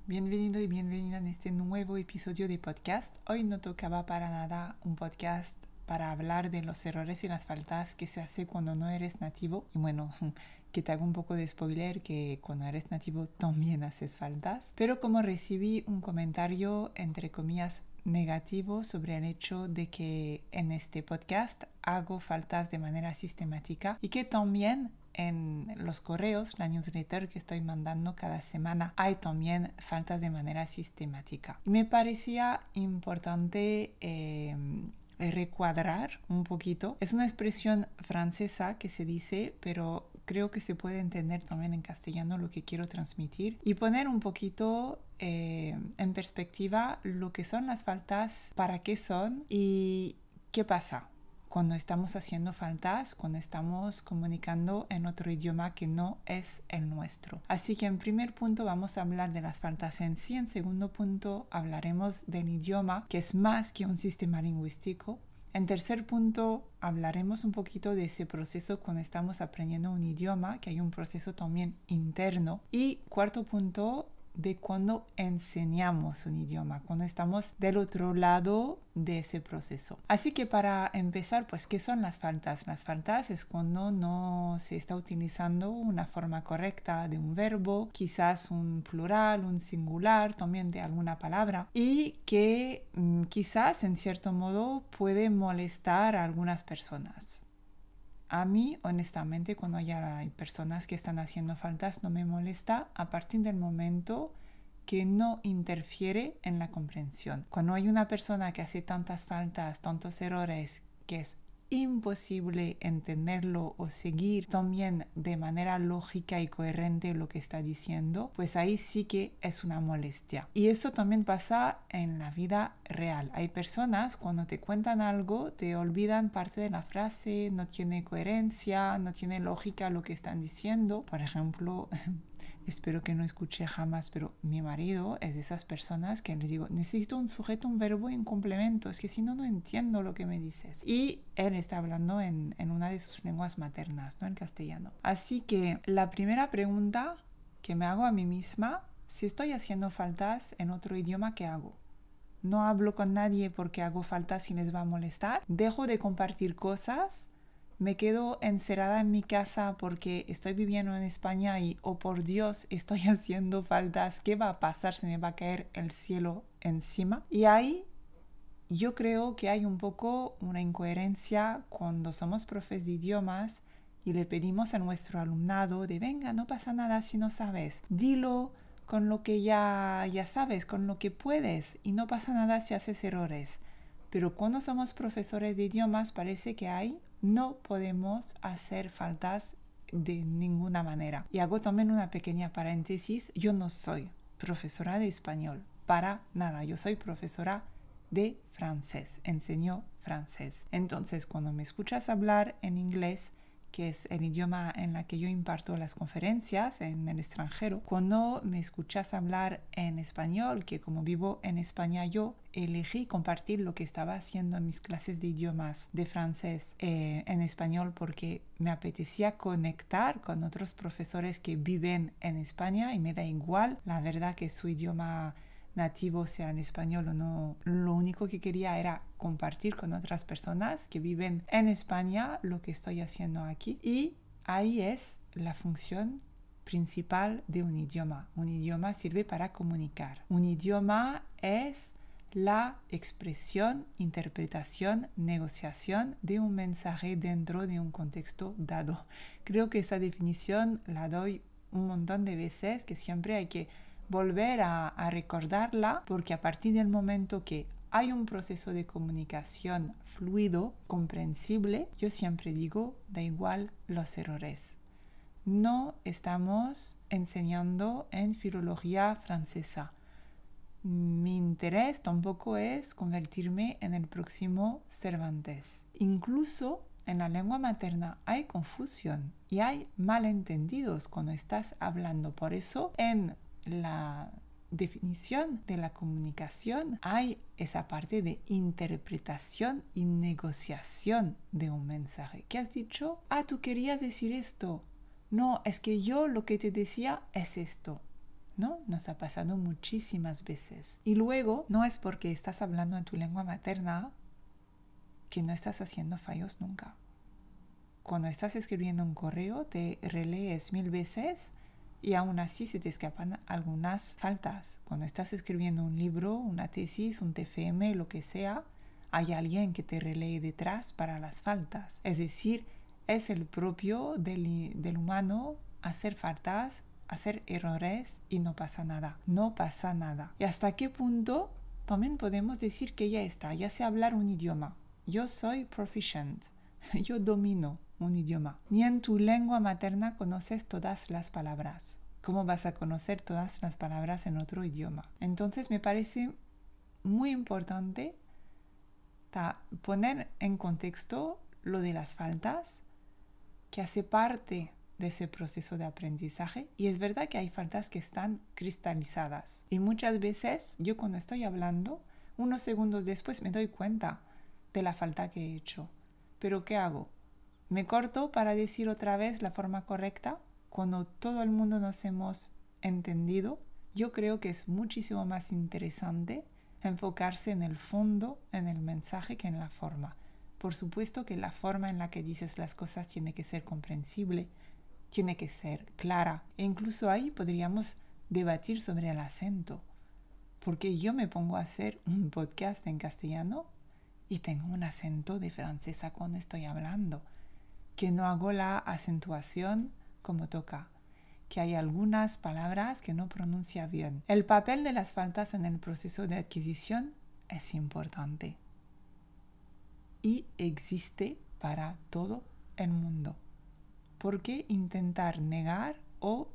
Bienvenido y bienvenida en este nuevo episodio de podcast. Hoy no tocaba para nada un podcast para hablar de los errores y las faltas que se hace cuando no eres nativo. Y bueno, que te hago un poco de spoiler que cuando eres nativo también haces faltas. Pero como recibí un comentario, entre comillas, negativo sobre el hecho de que en este podcast hago faltas de manera sistemática y que también en los correos, la newsletter que estoy mandando cada semana, hay también faltas de manera sistemática. Me parecía importante recuadrar un poquito. Es una expresión francesa que se dice, pero creo que se puede entender también en castellano lo que quiero transmitir y poner un poquito en perspectiva lo que son las faltas, para qué son y qué pasa cuando estamos haciendo faltas, cuando estamos comunicando en otro idioma que no es el nuestro. Así que en primer punto vamos a hablar de las faltas en sí. En segundo punto hablaremos del idioma, que es más que un sistema lingüístico. En tercer punto hablaremos un poquito de ese proceso cuando estamos aprendiendo un idioma, que hay un proceso también interno. Y cuarto punto, de cuando enseñamos un idioma, cuando estamos del otro lado de ese proceso. Así que para empezar, pues, ¿qué son las faltas? Las faltas es cuando no se está utilizando una forma correcta de un verbo, quizás un plural, un singular, también de alguna palabra, y que quizás en cierto modo puede molestar a algunas personas. A mí, honestamente, cuando ya hay personas que están haciendo faltas, no me molesta a partir del momento que no interfiere en la comprensión. Cuando hay una persona que hace tantas faltas, tantos errores, que es imposible entenderlo o seguir también de manera lógica y coherente lo que está diciendo, pues ahí sí que es una molestia. Y eso también pasa en la vida real. Hay personas cuando te cuentan algo te olvidan parte de la frase, no tiene coherencia, no tiene lógica lo que están diciendo. Por ejemplo, espero que no escuche jamás, pero mi marido es de esas personas que le digo, necesito un sujeto, un verbo y un complemento, es que si no, no entiendo lo que me dices. Y él está hablando en una de sus lenguas maternas, no en castellano. Así que la primera pregunta que me hago a mí misma, si estoy haciendo faltas en otro idioma, ¿qué hago? No hablo con nadie porque hago faltas y les va a molestar. Dejo de compartir cosas. Me quedo encerrada en mi casa porque estoy viviendo en España y, oh por Dios, estoy haciendo faltas. ¿Qué va a pasar? Se me va a caer el cielo encima. Y ahí yo creo que hay un poco una incoherencia cuando somos profes de idiomas y le pedimos a nuestro alumnado de venga, no pasa nada si no sabes. Dilo con lo que ya sabes, con lo que puedes y no pasa nada si haces errores. Pero cuando somos profesores de idiomas parece que ahí no podemos hacer faltas de ninguna manera. Y hago también una pequeña paréntesis. Yo no soy profesora de español, para nada. Yo soy profesora de francés. Enseño francés. Entonces, cuando me escuchas hablar en inglés, que es el idioma en el que yo imparto las conferencias en el extranjero, cuando me escuchas hablar en español, que como vivo en España yo elegí compartir lo que estaba haciendo en mis clases de idiomas de francés en español porque me apetecía conectar con otros profesores que viven en España y me da igual, la verdad, que su idioma nativo sea en español o no. Lo único que quería era compartir con otras personas que viven en España lo que estoy haciendo aquí. Y ahí es la función principal de un idioma. Un idioma sirve para comunicar. Un idioma es la expresión, interpretación, negociación de un mensaje dentro de un contexto dado. Creo que esa definición la doy un montón de veces, que siempre hay que volver a recordarla, porque a partir del momento que hay un proceso de comunicación fluido, comprensible, yo siempre digo, da igual los errores. No estamos enseñando en filología francesa. Mi interés tampoco es convertirme en el próximo Cervantes. Incluso en la lengua materna hay confusión y hay malentendidos cuando estás hablando. Por eso en la definición de la comunicación hay esa parte de interpretación y negociación de un mensaje. ¿Qué has dicho? Ah, tú querías decir esto. No, es que yo lo que te decía es esto. ¿no? Nos ha pasado muchísimas veces. Y luego, no es porque estás hablando en tu lengua materna que no estás haciendo fallos nunca. Cuando estás escribiendo un correo, te relees 1000 veces y aún así se te escapan algunas faltas. Cuando estás escribiendo un libro, una tesis, un TFM, lo que sea, hay alguien que te relee detrás para las faltas. Es decir, es el propio del humano hacer faltas, hacer errores y no pasa nada. No pasa nada. ¿Y hasta qué punto también podemos decir que ya está? Ya sé hablar un idioma. Yo soy proficient. Yo domino un idioma. Ni en tu lengua materna conoces todas las palabras. ¿Cómo vas a conocer todas las palabras en otro idioma? Entonces me parece muy importante poner en contexto lo de las faltas, que hace parte de ese proceso de aprendizaje. Y es verdad que hay faltas que están cristalizadas. Y muchas veces yo cuando estoy hablando, unos segundos después me doy cuenta de la falta que he hecho. ¿Pero qué hago? ¿Me corto para decir otra vez la forma correcta? Cuando todo el mundo nos hemos entendido, yo creo que es muchísimo más interesante enfocarse en el fondo, en el mensaje, que en la forma. Por supuesto que la forma en la que dices las cosas tiene que ser comprensible, tiene que ser clara. E incluso ahí podríamos debatir sobre el acento. Porque yo me pongo a hacer un podcast en castellano y tengo un acento de francesa cuando estoy hablando, que no hago la acentuación como toca, que hay algunas palabras que no pronuncia bien. El papel de las faltas en el proceso de adquisición es importante y existe para todo el mundo. ¿Por qué intentar negar o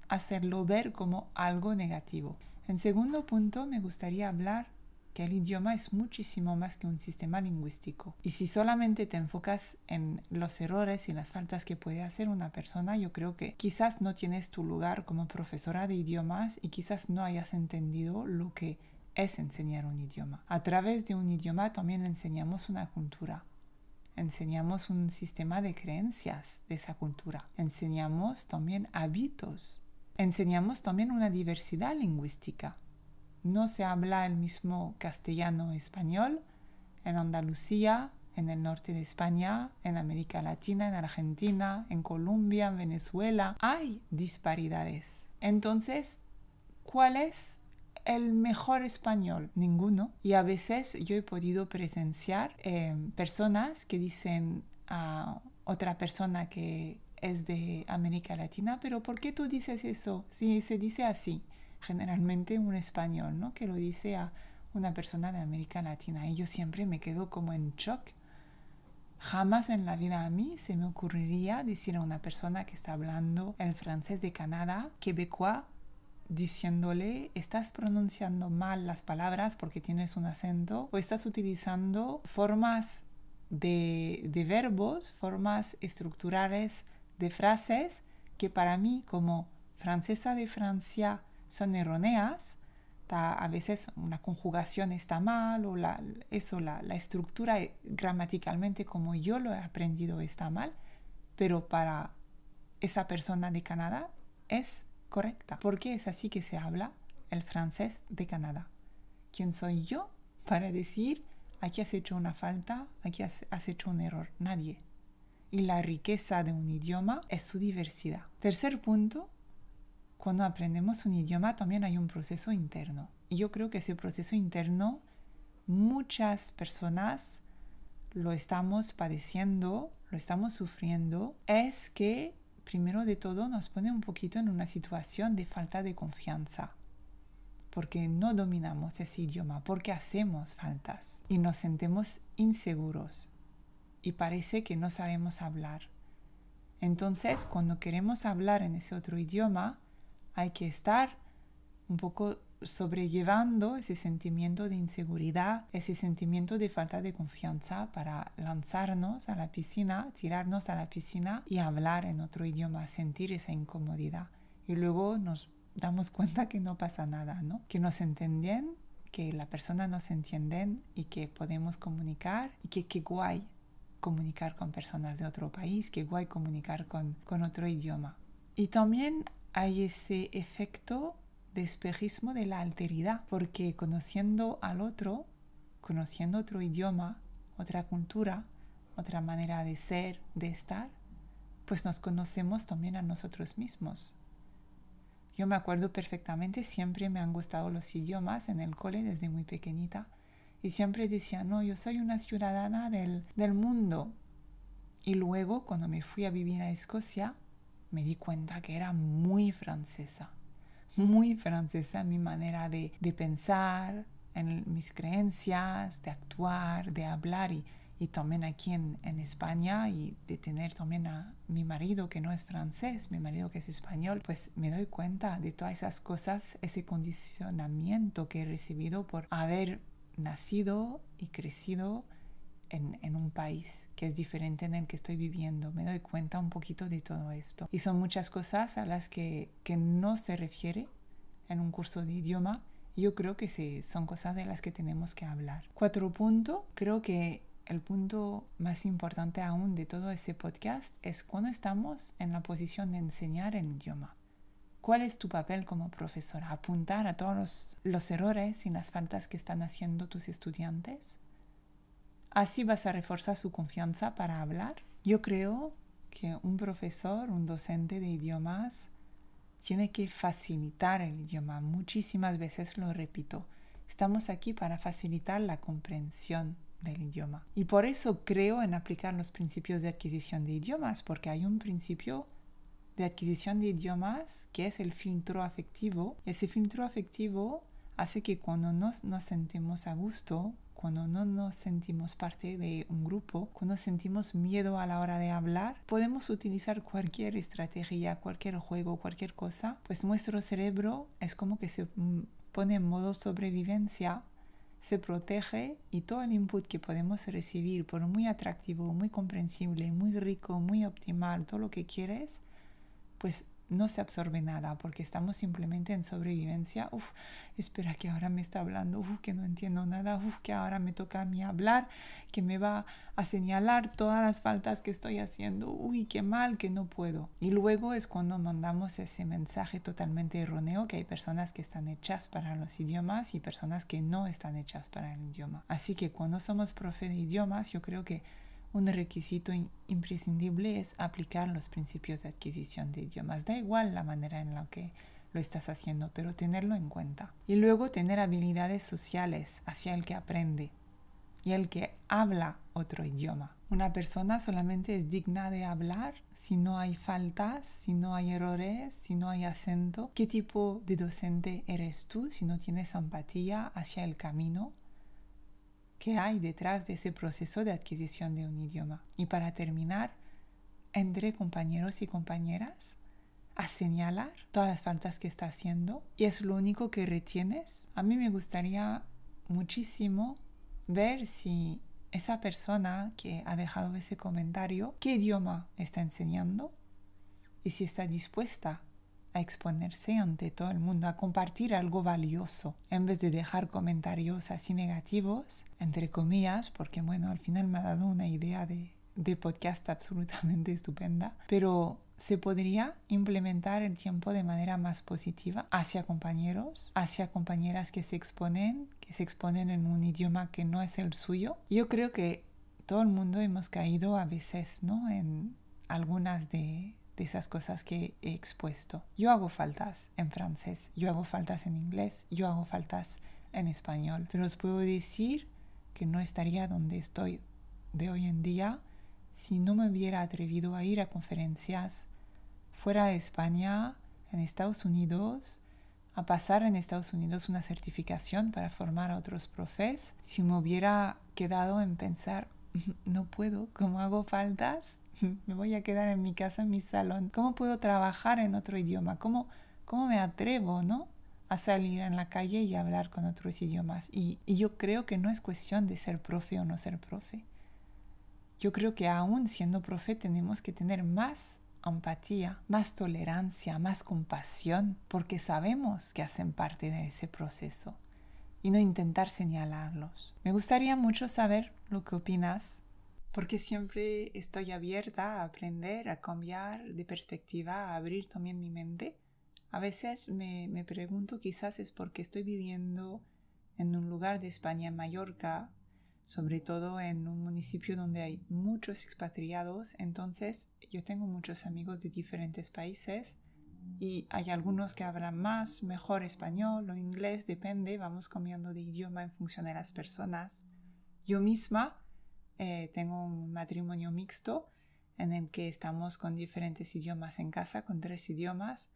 hacerlo ver como algo negativo? En segundo punto, me gustaría hablar que el idioma es muchísimo más que un sistema lingüístico. Y si solamente te enfocas en los errores y las faltas que puede hacer una persona, yo creo que quizás no tienes tu lugar como profesora de idiomas y quizás no hayas entendido lo que es enseñar un idioma. A través de un idioma también enseñamos una cultura. Enseñamos un sistema de creencias de esa cultura. Enseñamos también hábitos. Enseñamos también una diversidad lingüística. No se habla el mismo castellano-español en Andalucía, en el norte de España, en América Latina, en Argentina, en Colombia, en Venezuela. Hay disparidades. Entonces, ¿cuál es el mejor español? Ninguno. Y a veces yo he podido presenciar personas que dicen a otra persona que es de América Latina, pero ¿por qué tú dices eso? Si se dice así. Generalmente un español, ¿no? Que lo dice a una persona de América Latina. Y yo siempre me quedo como en shock. Jamás en la vida a mí se me ocurriría decir a una persona que está hablando el francés de Canadá, quebecois, diciéndole, estás pronunciando mal las palabras porque tienes un acento, o estás utilizando formas de verbos, formas estructurales de frases que para mí como francesa de Francia son erróneas. A veces una conjugación está mal o la estructura gramaticalmente como yo lo he aprendido está mal, pero para esa persona de Canadá es correcta, porque es así que se habla el francés de Canadá. ¿Quién soy yo para decir aquí has hecho una falta, aquí has hecho un error? Nadie. Y la riqueza de un idioma es su diversidad. Tercer punto, cuando aprendemos un idioma también hay un proceso interno. Y yo creo que ese proceso interno muchas personas lo estamos padeciendo, lo estamos sufriendo. Es que primero de todo nos pone un poquito en una situación de falta de confianza. Porque no dominamos ese idioma, porque hacemos faltas y nos sentimos inseguros. Y parece que no sabemos hablar. Entonces, cuando queremos hablar en ese otro idioma, hay que estar un poco sobrellevando ese sentimiento de inseguridad, ese sentimiento de falta de confianza para lanzarnos a la piscina, tirarnos a la piscina y hablar en otro idioma, sentir esa incomodidad. Y luego nos damos cuenta que no pasa nada, ¿no? Que nos entienden, que la persona nos entiende y que podemos comunicar y que qué guay comunicar con personas de otro país, qué guay comunicar con otro idioma. Y también hay ese efecto de espejismo de la alteridad, porque conociendo al otro, conociendo otro idioma, otra cultura, otra manera de ser, de estar, pues nos conocemos también a nosotros mismos. Yo me acuerdo perfectamente, siempre me han gustado los idiomas en el cole desde muy pequeñita y siempre decía, no, yo soy una ciudadana del mundo. Y luego, cuando me fui a vivir a Escocia, me di cuenta que era muy francesa mi manera de pensar, en mis creencias, de actuar, de hablar y también aquí en España y de tener también a mi marido que no es francés, mi marido que es español, pues me doy cuenta de todas esas cosas, ese condicionamiento que he recibido por haber nacido y crecido en un país que es diferente en el que estoy viviendo. Me doy cuenta un poquito de todo esto. Y son muchas cosas a las que no se refiere en un curso de idioma. Yo creo que sí, son cosas de las que tenemos que hablar. 4 puntos. Creo que el punto más importante aún de todo ese podcast es cuando estamos en la posición de enseñar el idioma. ¿Cuál es tu papel como profesora? ¿Apuntar a todos los errores y las faltas que están haciendo tus estudiantes? ¿Así vas a reforzar su confianza para hablar? Yo creo que un profesor, un docente de idiomas, tiene que facilitar el idioma. Muchísimas veces lo repito. Estamos aquí para facilitar la comprensión del idioma. Y por eso creo en aplicar los principios de adquisición de idiomas, porque hay un principio de adquisición de idiomas que es el filtro afectivo. Ese filtro afectivo hace que cuando nos sentimos a gusto, cuando no nos sentimos parte de un grupo, cuando sentimos miedo a la hora de hablar, podemos utilizar cualquier estrategia, cualquier juego, cualquier cosa, pues nuestro cerebro es como que se pone en modo sobrevivencia, se protege y todo el input que podemos recibir, por muy atractivo, muy comprensible, muy rico, muy optimal, todo lo que quieres, pues no se absorbe nada porque estamos simplemente en sobrevivencia. Espera que ahora me está hablando, que no entiendo nada, que ahora me toca a mí hablar, que me va a señalar todas las faltas que estoy haciendo, qué mal, que no puedo. Y luego es cuando mandamos ese mensaje totalmente erróneo que hay personas que están hechas para los idiomas y personas que no están hechas para el idioma. Así que cuando somos profe de idiomas, yo creo que un requisito imprescindible es aplicar los principios de adquisición de idiomas. Da igual la manera en la que lo estás haciendo, pero tenerlo en cuenta. Y luego tener habilidades sociales hacia el que aprende y el que habla otro idioma. Una persona solamente es digna de hablar si no hay faltas, si no hay errores, si no hay acento. ¿Qué tipo de docente eres tú si no tienes empatía hacia el camino que hay detrás de ese proceso de adquisición de un idioma? Y para terminar, entre compañeros y compañeras, a señalar todas las faltas que está haciendo y es lo único que retienes. A mí me gustaría muchísimo ver si esa persona que ha dejado ese comentario, qué idioma está enseñando y si está dispuesta a exponerse ante todo el mundo, a compartir algo valioso, en vez de dejar comentarios así negativos, entre comillas, porque bueno, al final me ha dado una idea de podcast absolutamente estupenda, pero se podría implementar el tiempo de manera más positiva hacia compañeros, hacia compañeras que se exponen en un idioma que no es el suyo. Yo creo que todo el mundo hemos caído a veces, ¿no?, en algunas de esas cosas que he expuesto. Yo hago faltas en francés, yo hago faltas en inglés, yo hago faltas en español, pero os puedo decir que no estaría donde estoy de hoy en día si no me hubiera atrevido a ir a conferencias fuera de España, en Estados Unidos, a pasar en Estados Unidos una certificación para formar a otros profes, si me hubiera quedado en pensar, no puedo, ¿cómo hago faltas? Me voy a quedar en mi casa, en mi salón. ¿Cómo puedo trabajar en otro idioma? ¿Cómo me atrevo, ¿no?, a salir en la calle y hablar con otros idiomas? Y yo creo que no es cuestión de ser profe o no ser profe. Yo creo que aún siendo profe tenemos que tener más empatía, más tolerancia, más compasión, porque sabemos que hacen parte de ese proceso y no intentar señalarlos. Me gustaría mucho saber lo que opinas, porque siempre estoy abierta a aprender, a cambiar de perspectiva, a abrir también mi mente A veces me pregunto, quizás es porque estoy viviendo en un lugar de España, en Mallorca, sobre todo en un municipio donde hay muchos expatriados. Entonces yo tengo muchos amigos de diferentes países y hay algunos que hablan más, mejor español o inglés, depende, vamos cambiando de idioma en función de las personas. Yo misma tengo un matrimonio mixto en el que estamos con diferentes idiomas en casa, con 3 idiomas.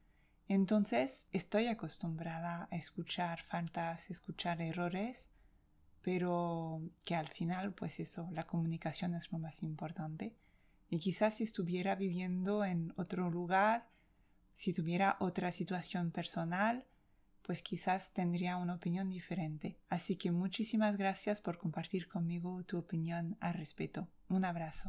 Entonces estoy acostumbrada a escuchar faltas, escuchar errores, pero que al final, pues eso, la comunicación es lo más importante. Y quizás si estuviera viviendo en otro lugar, si tuviera otra situación personal, pues quizás tendría una opinión diferente. Así que muchísimas gracias por compartir conmigo tu opinión al respecto. Un abrazo.